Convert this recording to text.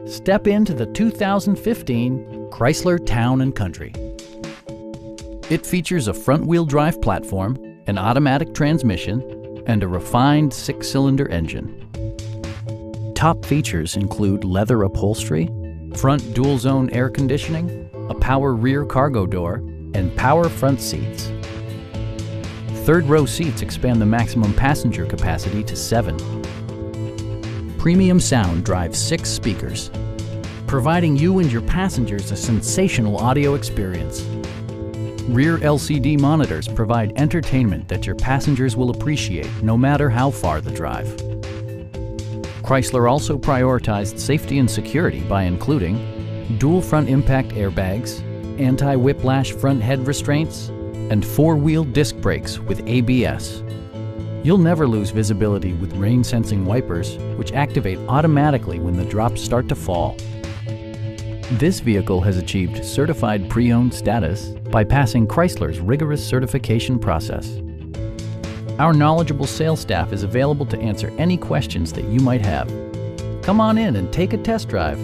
Step into the 2015 Chrysler Town Country. It features a front-wheel drive platform, an automatic transmission, and a refined 6-cylinder engine. Top features include leather upholstery, front dual-zone air conditioning, a power rear cargo door, and power front seats. Third-row seats expand the maximum passenger capacity to 7. Premium sound drives 6 speakers, providing you and your passengers a sensational audio experience. Rear LCD monitors provide entertainment that your passengers will appreciate no matter how far the drive. Chrysler also prioritized safety and security by including dual front impact airbags, anti-whiplash front head restraints, and 4-wheel disc brakes with ABS. You'll never lose visibility with rain-sensing wipers, which activate automatically when the drops start to fall. This vehicle has achieved certified pre-owned status by passing Chrysler's rigorous certification process. Our knowledgeable sales staff is available to answer any questions that you might have. Come on in and take a test drive.